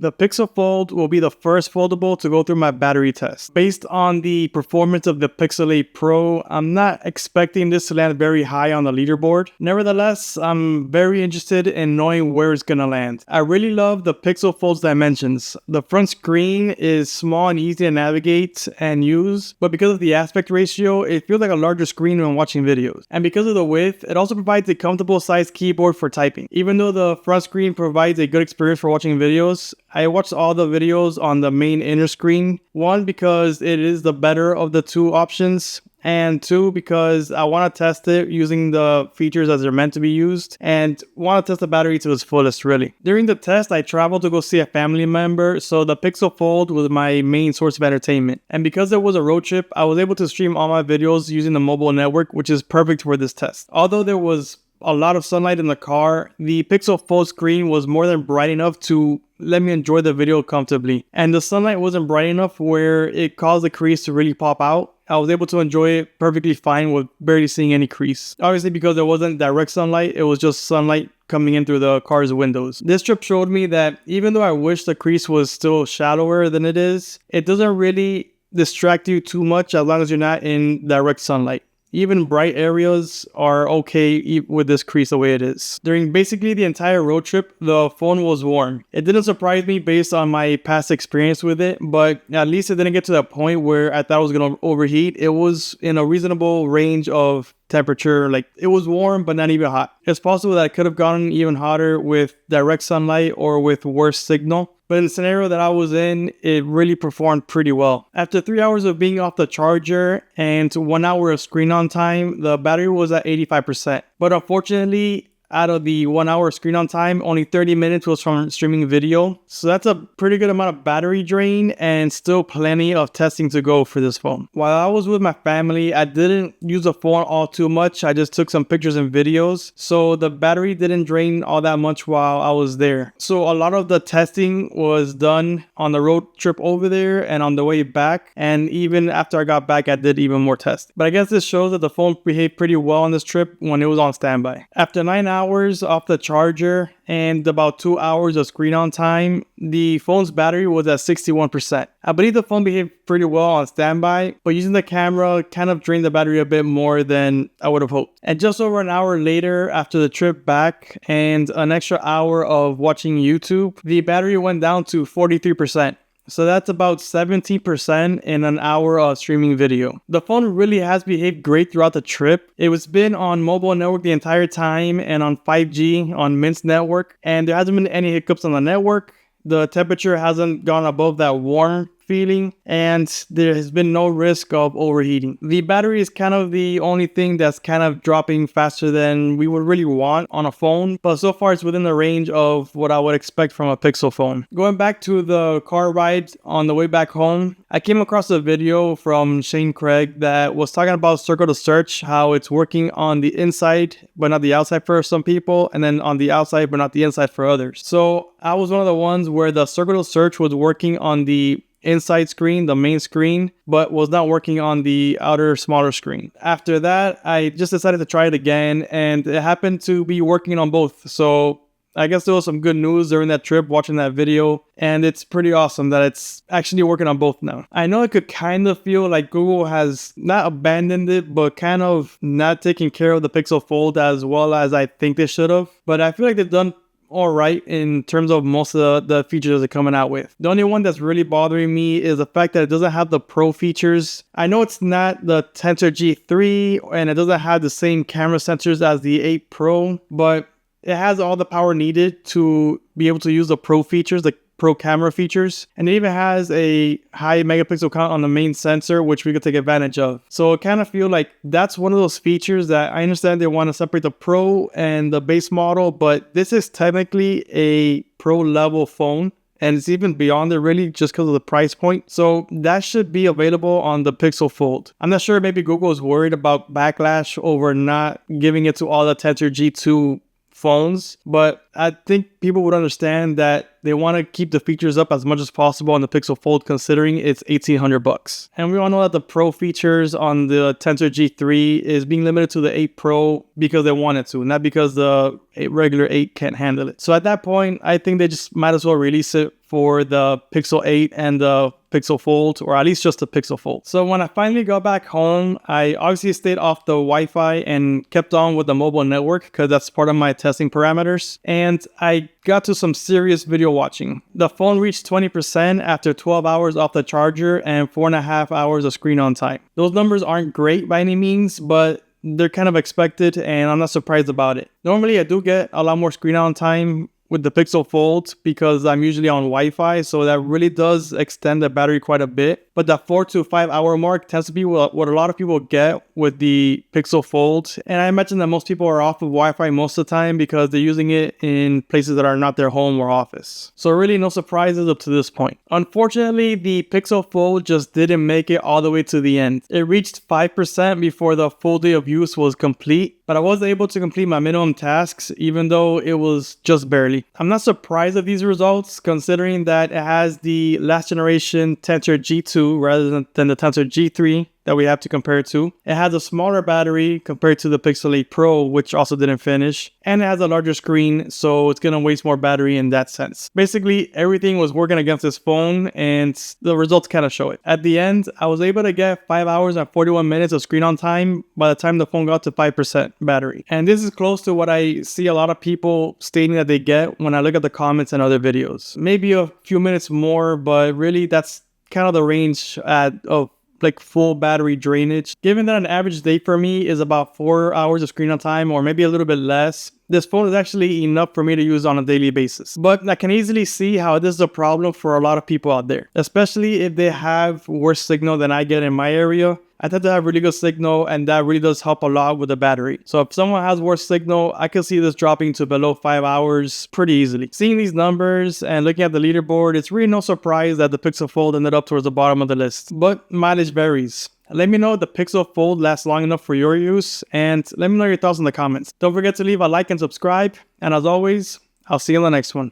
The Pixel Fold will be the first foldable to go through my battery test. Based on the performance of the Pixel 8 Pro, I'm not expecting this to land very high on the leaderboard. Nevertheless, I'm very interested in knowing where it's gonna land. I really love the Pixel Fold's dimensions. The front screen is small and easy to navigate and use, but because of the aspect ratio, it feels like a larger screen when watching videos. And because of the width, it also provides a comfortable sized keyboard for typing. Even though the front screen provides a good experience for watching videos, I watched all the videos on the main inner screen. One, because it is the better of the two options, and two, because I want to test it using the features as they're meant to be used, and want to test the battery to its fullest, really. During the test, I traveled to go see a family member, so the Pixel Fold was my main source of entertainment. And because it was a road trip, I was able to stream all my videos using the mobile network, which is perfect for this test. Although there was a lot of sunlight in the car, the Pixel Fold screen was more than bright enough to let me enjoy the video comfortably. And the sunlight wasn't bright enough where it caused the crease to really pop out. I was able to enjoy it perfectly fine with barely seeing any crease. Obviously, because there wasn't direct sunlight, it was just sunlight coming in through the car's windows. This trip showed me that even though I wish the crease was still shallower than it is, it doesn't really distract you too much as long as you're not in direct sunlight. Even bright areas are okay with this crease the way it is. During basically the entire road trip, the phone was warm. It didn't surprise me based on my past experience with it, but at least it didn't get to that point where I thought it was going to overheat. It was in a reasonable range of temperature. Like, it was warm but not even hot. It's possible that it could have gotten even hotter with direct sunlight or with worse signal. But in the scenario that I was in, it really performed pretty well. After 3 hours of being off the charger and 1 hour of screen on time, the battery was at 85%. But unfortunately, out of the 1 hour screen on time, only 30 minutes was from streaming video. So that's a pretty good amount of battery drain and still plenty of testing to go for this phone. While I was with my family, I didn't use the phone all too much. I just took some pictures and videos. So the battery didn't drain all that much while I was there. So a lot of the testing was done on the road trip over there and on the way back. And even after I got back, I did even more tests. But I guess this shows that the phone behaved pretty well on this trip when it was on standby. After 9 hours off the charger and about 2 hours of screen on time, the phone's battery was at 61%. I believe the phone behaved pretty well on standby, but using the camera kind of drained the battery a bit more than I would have hoped. And just over an hour later, after the trip back and an extra hour of watching YouTube, the battery went down to 43%. So that's about 17% in an hour of streaming video. The phone really has behaved great throughout the trip. It was been on mobile network the entire time and on 5G on Mint's network, and there hasn't been any hiccups on the network. The temperature hasn't gone above that warm feeling, and there has been no risk of overheating. The battery is kind of the only thing that's kind of dropping faster than we would really want on a phone, but so far it's within the range of what I would expect from a Pixel phone. Going back to the car ride on the way back home, I came across a video from Shane Craig that was talking about circle to search, how it's working on the inside but not the outside for some people, and then on the outside but not the inside for others. So I was one of the ones where the circle to search was working on the inside screen, the main screen, but was not working on the outer smaller screen. After that, I just decided to try it again, and it happened to be working on both. So I guess there was some good news during that trip watching that video, and it's pretty awesome that it's actually working on both now. I know it could kind of feel like Google has not abandoned it, but kind of not taking care of the Pixel Fold as well as I think they should have. But I feel like they've done all right in terms of most of the features they're coming out with. The only one that's really bothering me is the fact that it doesn't have the Pro features. I know it's not the Tensor G3 and it doesn't have the same camera sensors as the 8 Pro, but it has all the power needed to be able to use the Pro features, the Pro camera features, and it even has a high megapixel count on the main sensor, which we could take advantage of. So I kind of feel like that's one of those features that I understand they want to separate the Pro and the base model, but this is technically a Pro level phone, and it's even beyond it really just because of the price point. So that should be available on the Pixel Fold. I'm not sure, maybe Google is worried about backlash over not giving it to all the Tensor G2 phones, but I think people would understand that they want to keep the features up as much as possible on the Pixel Fold, considering it's $1,800. And we all know that the Pro features on the Tensor G3 is being limited to the 8 Pro because they wanted to, not because the regular 8 can't handle it. So at that point, I think they just might as well release it for the Pixel 8 and the Pixel Fold, or at least just the Pixel Fold. So when I finally got back home, I obviously stayed off the Wi-Fi and kept on with the mobile network because that's part of my testing parameters. And I got to some serious video watching. The phone reached 20% after 12 hours off the charger and 4.5 hours of screen on time. Those numbers aren't great by any means, but they're kind of expected and I'm not surprised about it. Normally I do get a lot more screen on time with the Pixel Fold because I'm usually on Wi-Fi, so that really does extend the battery quite a bit. But that 4 to 5 hour mark tends to be what a lot of people get with the Pixel Fold. And I imagine that most people are off of Wi-Fi most of the time because they're using it in places that are not their home or office. So really no surprises up to this point. Unfortunately, the Pixel Fold just didn't make it all the way to the end. It reached 5% before the full day of use was complete, but I was able to complete my minimum tasks even though it was just barely. I'm not surprised at these results considering that it has the last generation Tensor G2 rather than the Tensor G3 that we have to compare it to. It has a smaller battery compared to the Pixel 8 Pro, which also didn't finish, and it has a larger screen, so it's gonna waste more battery in that sense. Basically, everything was working against this phone, and the results kind of show it. At the end, I was able to get 5 hours and 41 minutes of screen on time by the time the phone got to 5% battery. And this is close to what I see a lot of people stating that they get when I look at the comments and other videos. Maybe a few minutes more, but really that's kind of the range of like full battery drainage. Given that an average day for me is about 4 hours of screen on time or maybe a little bit less, this phone is actually enough for me to use on a daily basis. But I can easily see how this is a problem for a lot of people out there, especially if they have worse signal than I get in my area. I tend to have really good signal and that really does help a lot with the battery. So if someone has worse signal, I can see this dropping to below 5 hours pretty easily. Seeing these numbers and looking at the leaderboard, it's really no surprise that the Pixel Fold ended up towards the bottom of the list. But mileage varies. Let me know if the Pixel Fold lasts long enough for your use, and let me know your thoughts in the comments. Don't forget to leave a like and subscribe, and as always, I'll see you in the next one.